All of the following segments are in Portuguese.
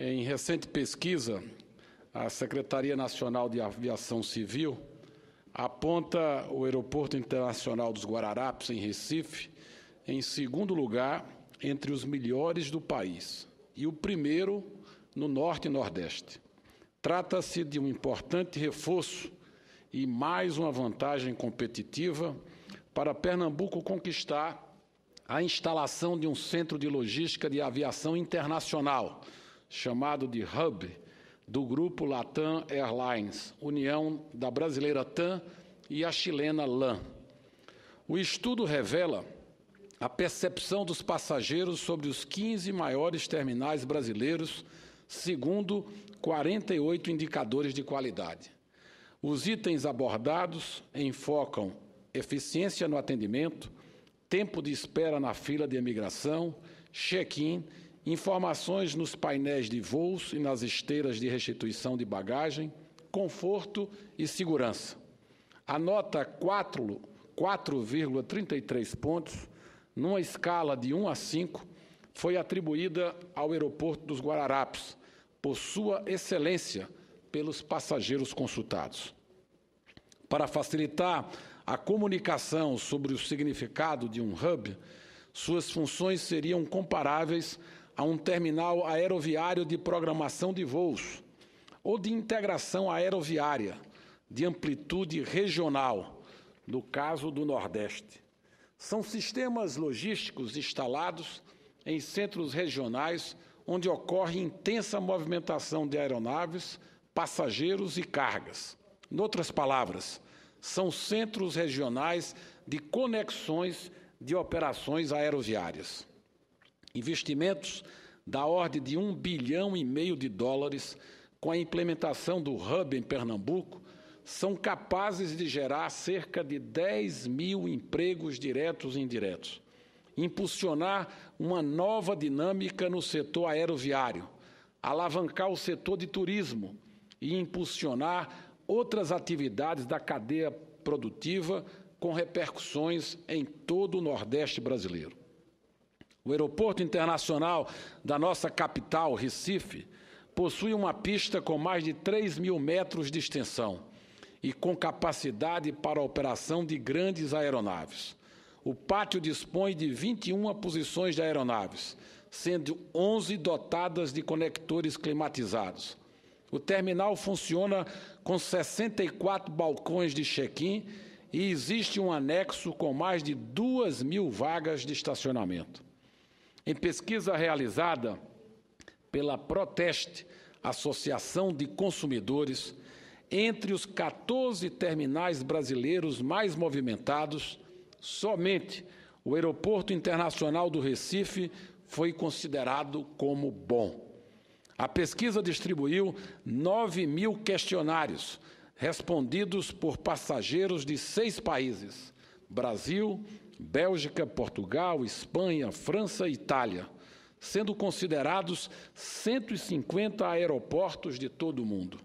Em recente pesquisa, a Secretaria Nacional de Aviação Civil aponta o Aeroporto Internacional dos Guararapes, em Recife, em segundo lugar entre os melhores do país e o primeiro no Norte e Nordeste. Trata-se de um importante reforço e mais uma vantagem competitiva para Pernambuco conquistar a instalação de um centro de logística de aviação internacional, chamado de Hub, do grupo Latam Airlines, união da brasileira TAM e a chilena LAN. O estudo revela a percepção dos passageiros sobre os 15 maiores terminais brasileiros, segundo 48 indicadores de qualidade. Os itens abordados enfocam eficiência no atendimento, tempo de espera na fila de imigração, check-in, informações nos painéis de voos e nas esteiras de restituição de bagagem, conforto e segurança. A nota 4,33 pontos, numa escala de 1 a 5, foi atribuída ao Aeroporto dos Guararapes, por sua excelência pelos passageiros consultados. Para facilitar a comunicação sobre o significado de um hub, suas funções seriam comparáveis a um terminal aeroviário de programação de voos ou de integração aeroviária de amplitude regional, no caso do Nordeste. São sistemas logísticos instalados em centros regionais onde ocorre intensa movimentação de aeronaves, passageiros e cargas. Em outras palavras, são centros regionais de conexões de operações aeroviárias. Investimentos da ordem de US$ 1,5 bilhão com a implementação do Hub em Pernambuco são capazes de gerar cerca de 10 mil empregos diretos e indiretos, impulsionar uma nova dinâmica no setor aeroviário, alavancar o setor de turismo e impulsionar outras atividades da cadeia produtiva com repercussões em todo o Nordeste brasileiro. O Aeroporto Internacional da nossa capital, Recife, possui uma pista com mais de 3 mil metros de extensão e com capacidade para a operação de grandes aeronaves. O pátio dispõe de 21 posições de aeronaves, sendo 11 dotadas de conectores climatizados. O terminal funciona com 64 balcões de check-in e existe um anexo com mais de 2 mil vagas de estacionamento. Em pesquisa realizada pela Proteste, Associação de Consumidores, entre os 14 terminais brasileiros mais movimentados, somente o Aeroporto Internacional do Recife foi considerado como bom. A pesquisa distribuiu 9 mil questionários, respondidos por passageiros de 6 países: Brasil, Bélgica, Portugal, Espanha, França e Itália, sendo considerados 150 aeroportos de todo o mundo.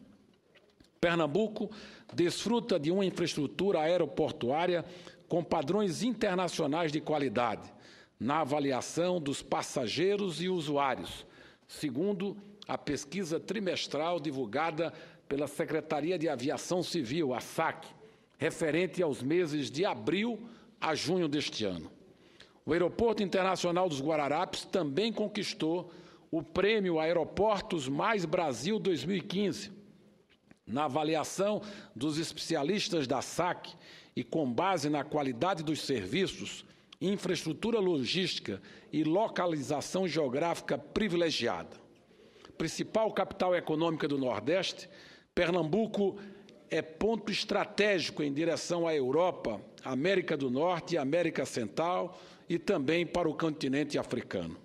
Pernambuco desfruta de uma infraestrutura aeroportuária com padrões internacionais de qualidade na avaliação dos passageiros e usuários, segundo a pesquisa trimestral divulgada pela Secretaria de Aviação Civil, a SAC, referente aos meses de abril a junho deste ano. O Aeroporto Internacional dos Guararapes também conquistou o prêmio Aeroportos Mais Brasil 2015. Na avaliação dos especialistas da SAC e com base na qualidade dos serviços, infraestrutura logística e localização geográfica privilegiada. Principal capital econômica do Nordeste, Pernambuco é ponto estratégico em direção à Europa, América do Norte e América Central e também para o continente africano.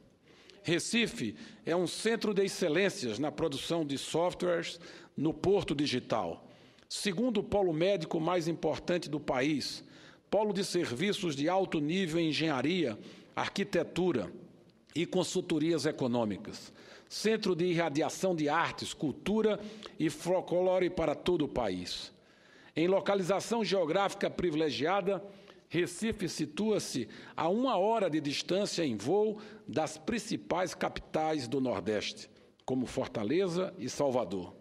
Recife é um centro de excelências na produção de softwares no Porto Digital. Segundo o polo médico mais importante do país, polo de serviços de alto nível em engenharia, arquitetura e consultorias econômicas, centro de irradiação de artes, cultura e folclore para todo o país. Em localização geográfica privilegiada, Recife situa-se a 1 hora de distância em voo das principais capitais do Nordeste, como Fortaleza e Salvador.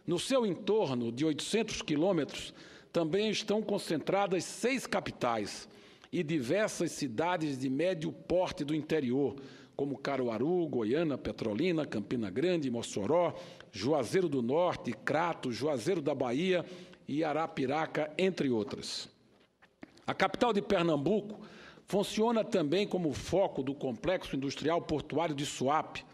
No seu entorno de 800 quilômetros, também estão concentradas 6 capitais e diversas cidades de médio porte do interior, como Caruaru, Goiânia, Petrolina, Campina Grande, Mossoró, Juazeiro do Norte, Crato, Juazeiro da Bahia e Arapiraca, entre outras. A capital de Pernambuco funciona também como foco do complexo industrial portuário de Suape,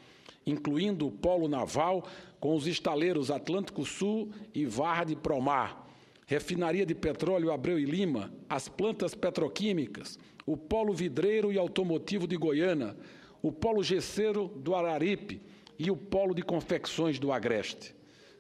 incluindo o polo naval com os estaleiros Atlântico Sul e Varra de Promar, refinaria de petróleo Abreu e Lima, as plantas petroquímicas, o polo vidreiro e automotivo de Goiânia, o polo gesseiro do Araripe e o polo de confecções do Agreste.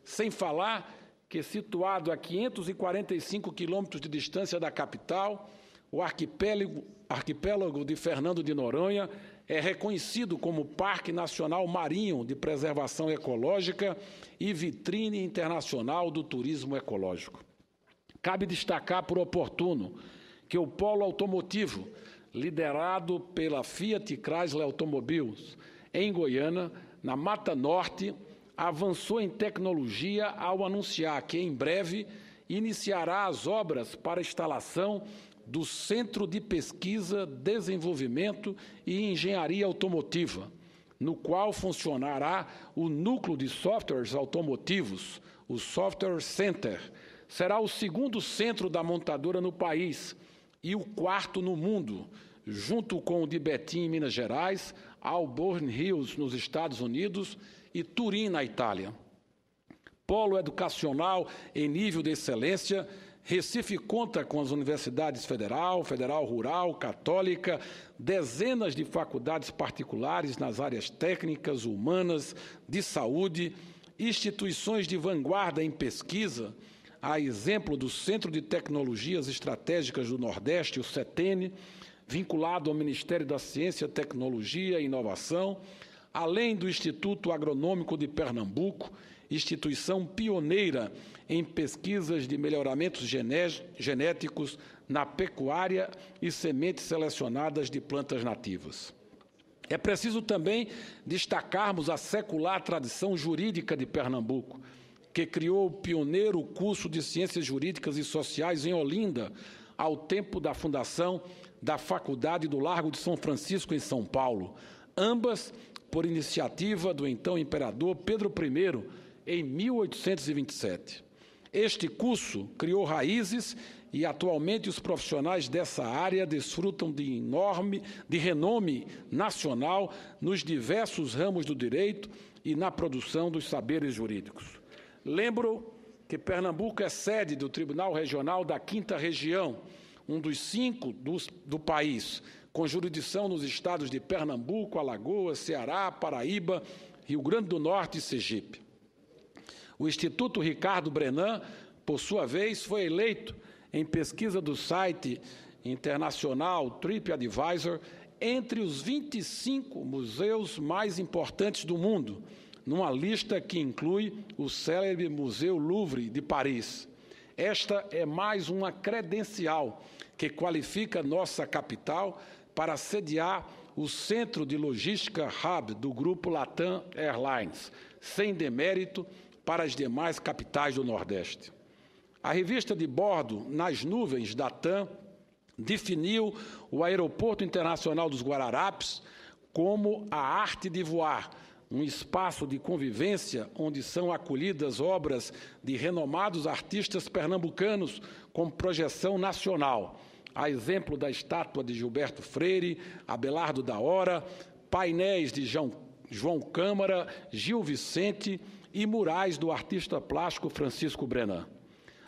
Sem falar que, situado a 545 quilômetros de distância da capital, o arquipélago de Fernando de Noronha é reconhecido como Parque Nacional Marinho de Preservação Ecológica e vitrine internacional do turismo ecológico. Cabe destacar por oportuno que o polo automotivo, liderado pela Fiat Chrysler Automobiles, em Goiânia, na Mata Norte, avançou em tecnologia ao anunciar que, em breve, iniciará as obras para a instalação do Centro de Pesquisa, Desenvolvimento e Engenharia Automotiva, no qual funcionará o núcleo de softwares automotivos, o Software Center. Será o segundo centro da montadora no país e o quarto no mundo, junto com o de Betim, em Minas Gerais, Auburn Hills, nos Estados Unidos, e Turim, na Itália. Polo educacional em nível de excelência, Recife conta com as universidades Federal, Federal Rural, Católica, dezenas de faculdades particulares nas áreas técnicas, humanas, de saúde, instituições de vanguarda em pesquisa, a exemplo do Centro de Tecnologias Estratégicas do Nordeste, o CETENE, vinculado ao Ministério da Ciência, Tecnologia e Inovação, além do Instituto Agronômico de Pernambuco, instituição pioneira em pesquisas de melhoramentos genéticos na pecuária e sementes selecionadas de plantas nativas. É preciso também destacarmos a secular tradição jurídica de Pernambuco, que criou o pioneiro curso de Ciências Jurídicas e Sociais em Olinda, ao tempo da fundação da Faculdade do Largo de São Francisco, em São Paulo, ambas por iniciativa do então imperador Pedro I, em 1827. Este curso criou raízes e, atualmente, os profissionais dessa área desfrutam de renome nacional nos diversos ramos do direito e na produção dos saberes jurídicos. Lembro que Pernambuco é sede do Tribunal Regional da 5ª Região, um dos 5 do país, com jurisdição nos estados de Pernambuco, Alagoas, Ceará, Paraíba, Rio Grande do Norte e Sergipe. O Instituto Ricardo Brenan, por sua vez, foi eleito, em pesquisa do site internacional TripAdvisor, entre os 25 museus mais importantes do mundo, numa lista que inclui o célebre Museu Louvre de Paris. Esta é mais uma credencial que qualifica nossa capital para sediar o Centro de Logística Hub do Grupo Latam Airlines, sem demérito para as demais capitais do Nordeste. A revista de bordo, Nas Nuvens, da TAM, definiu o Aeroporto Internacional dos Guararapes como a arte de voar, um espaço de convivência onde são acolhidas obras de renomados artistas pernambucanos com projeção nacional, a exemplo da estátua de Gilberto Freire, Abelardo da Hora, painéis de João Câmara, Gil Vicente e murais do artista plástico Francisco Brenan.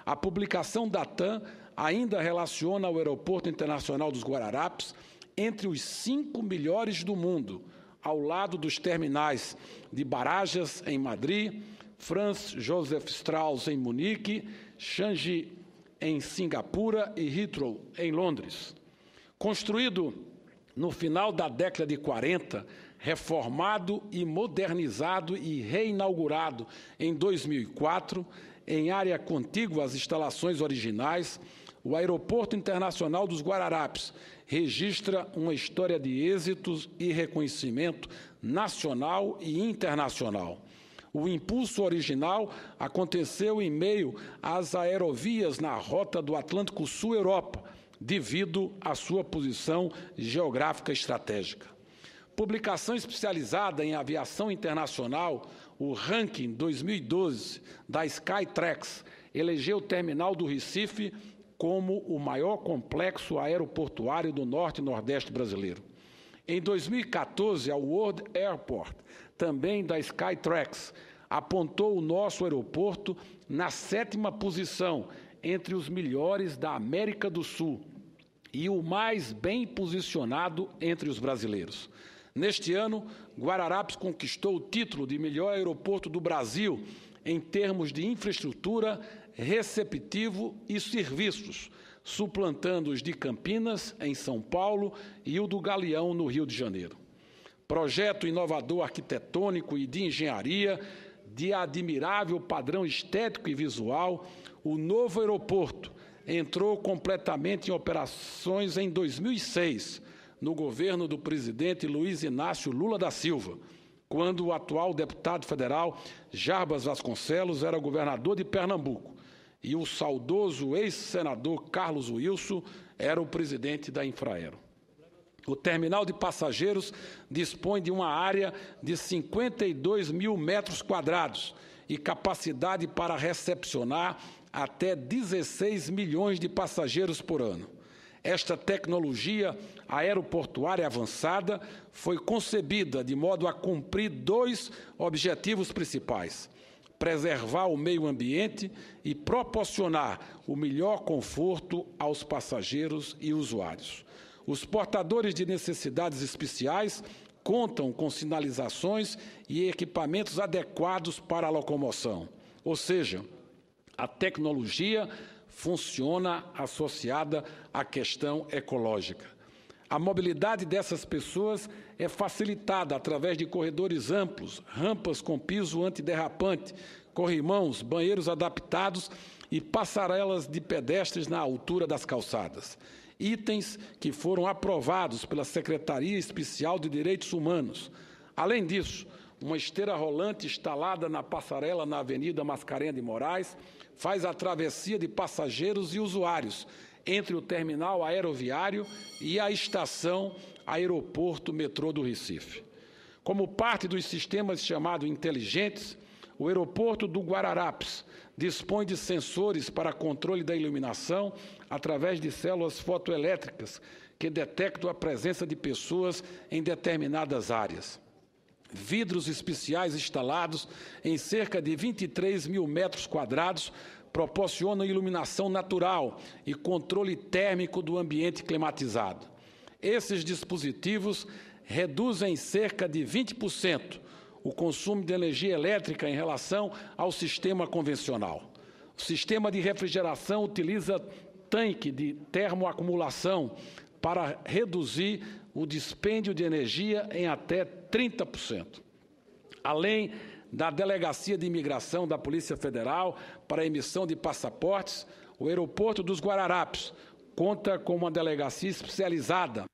A publicação da TAM ainda relaciona o Aeroporto Internacional dos Guararapes entre os 5 melhores do mundo, ao lado dos terminais de Barajas, em Madrid, Franz Josef Strauss, em Munique, Changi, em Singapura e Heathrow, em Londres. Construído no final da década de 40, reformado e modernizado e reinaugurado em 2004, em área contígua às instalações originais, o Aeroporto Internacional dos Guararapes registra uma história de êxitos e reconhecimento nacional e internacional. O impulso original aconteceu em meio às aerovias na rota do Atlântico Sul-Europa, devido à sua posição geográfica estratégica. Publicação especializada em aviação internacional, o ranking 2012 da Skytrax elegeu o terminal do Recife como o maior complexo aeroportuário do norte e nordeste brasileiro. Em 2014, a World Airport, também da Skytrax, apontou o nosso aeroporto na 7ª posição entre os melhores da América do Sul e o mais bem posicionado entre os brasileiros. Neste ano, Guararapes conquistou o título de melhor aeroporto do Brasil em termos de infraestrutura, receptivo e serviços, suplantando os de Campinas, em São Paulo, e o do Galeão, no Rio de Janeiro. Projeto inovador arquitetônico e de engenharia, de admirável padrão estético e visual, o novo aeroporto entrou completamente em operações em 2006, no governo do presidente Luiz Inácio Lula da Silva, quando o atual deputado federal Jarbas Vasconcelos era governador de Pernambuco e o saudoso ex-senador Carlos Wilson era o presidente da Infraero. O terminal de passageiros dispõe de uma área de 52 mil metros quadrados e capacidade para recepcionar até 16 milhões de passageiros por ano. Esta tecnologia aeroportuária avançada foi concebida de modo a cumprir 2 objetivos principais: preservar o meio ambiente e proporcionar o melhor conforto aos passageiros e usuários. Os portadores de necessidades especiais contam com sinalizações e equipamentos adequados para a locomoção, ou seja, a tecnologia funciona associada à questão ecológica. A mobilidade dessas pessoas é facilitada através de corredores amplos, rampas com piso antiderrapante, corrimãos, banheiros adaptados e passarelas de pedestres na altura das calçadas. Itens que foram aprovados pela Secretaria Especial de Direitos Humanos. Além disso, uma esteira rolante instalada na passarela na Avenida Mascarenhas de Moraes faz a travessia de passageiros e usuários entre o terminal aeroviário e a estação Aeroporto Metrô do Recife. Como parte dos sistemas chamados inteligentes, o aeroporto do Guararapes dispõe de sensores para controle da iluminação através de células fotoelétricas que detectam a presença de pessoas em determinadas áreas. Vidros especiais instalados em cerca de 23 mil metros quadrados proporcionam iluminação natural e controle térmico do ambiente climatizado. Esses dispositivos reduzem em cerca de 20% o consumo de energia elétrica em relação ao sistema convencional. O sistema de refrigeração utiliza tanque de termoacumulação para reduzir o dispêndio de energia em até 30%. Além da Delegacia de Imigração da Polícia Federal para a emissão de passaportes, o aeroporto dos Guararapes conta com uma delegacia especializada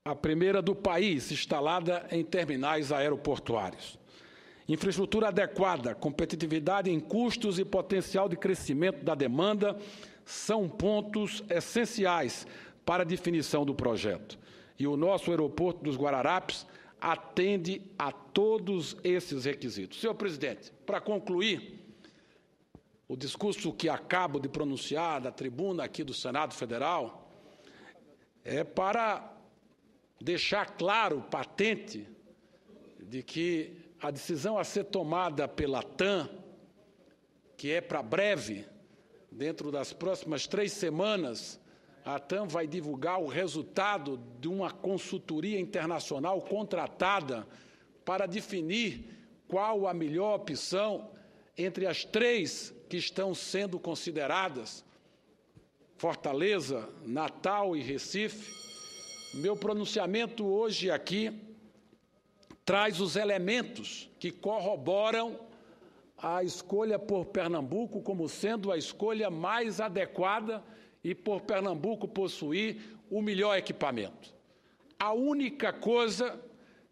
a primeira do país instalada em terminais aeroportuários. Infraestrutura adequada, competitividade em custos e potencial de crescimento da demanda são pontos essenciais para a definição do projeto. E o nosso aeroporto dos Guararapes atende a todos esses requisitos. Senhor presidente, para concluir o discurso que acabo de pronunciar da tribuna aqui do Senado Federal, é para deixar claro, patente, de que a decisão a ser tomada pela TAM, que é para breve, dentro das próximas 3 semanas, a TAM vai divulgar o resultado de uma consultoria internacional contratada para definir qual a melhor opção entre as 3 que estão sendo consideradas, Fortaleza, Natal e Recife. Meu pronunciamento hoje aqui traz os elementos que corroboram a escolha por Pernambuco como sendo a escolha mais adequada e por Pernambuco possuir o melhor equipamento. A única coisa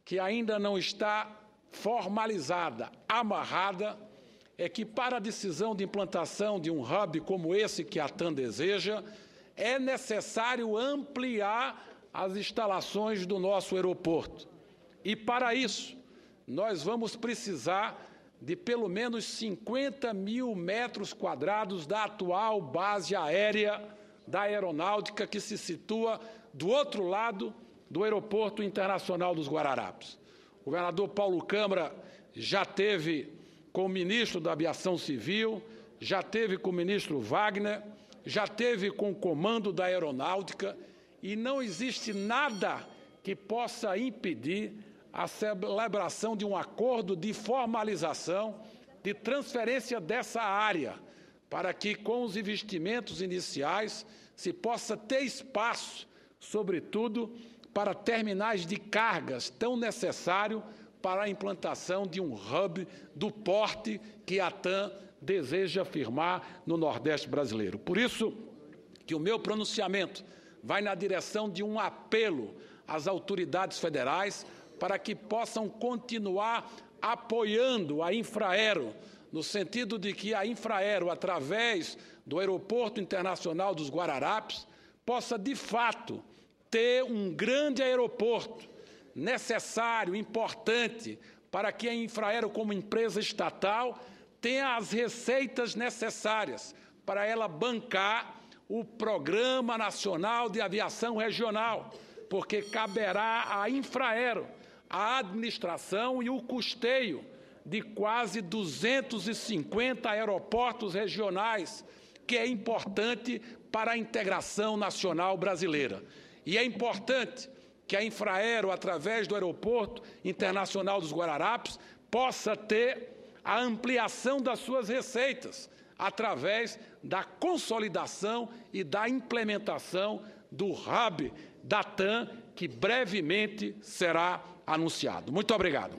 que ainda não está formalizada, amarrada, é que para a decisão de implantação de um hub como esse que a TAM deseja, é necessário ampliar as instalações do nosso aeroporto. E para isso, nós vamos precisar de pelo menos 50 mil metros quadrados da atual base aérea da aeronáutica que se situa do outro lado do Aeroporto Internacional dos Guararapes. O governador Paulo Câmara já teve com o ministro da Aviação Civil, já teve com o ministro Wagner, já teve com o comando da aeronáutica e não existe nada que possa impedir a celebração de um acordo de formalização, de transferência dessa área, para que, com os investimentos iniciais, se possa ter espaço, sobretudo, para terminais de cargas tão necessário para a implantação de um hub do porte que a TAM deseja firmar no Nordeste brasileiro. Por isso que o meu pronunciamento vai na direção de um apelo às autoridades federais para que possam continuar apoiando a Infraero, no sentido de que a Infraero, através do Aeroporto Internacional dos Guararapes, possa, de fato, ter um grande aeroporto necessário, importante, para que a Infraero, como empresa estatal, tenha as receitas necessárias para ela bancar o Programa Nacional de Aviação Regional, porque caberá à Infraero a administração e o custeio de quase 250 aeroportos regionais, que é importante para a integração nacional brasileira. E é importante que a Infraero, através do Aeroporto Internacional dos Guararapes, possa ter a ampliação das suas receitas, através da consolidação e da implementação do hub da TAM, que brevemente será anunciado. Muito obrigado.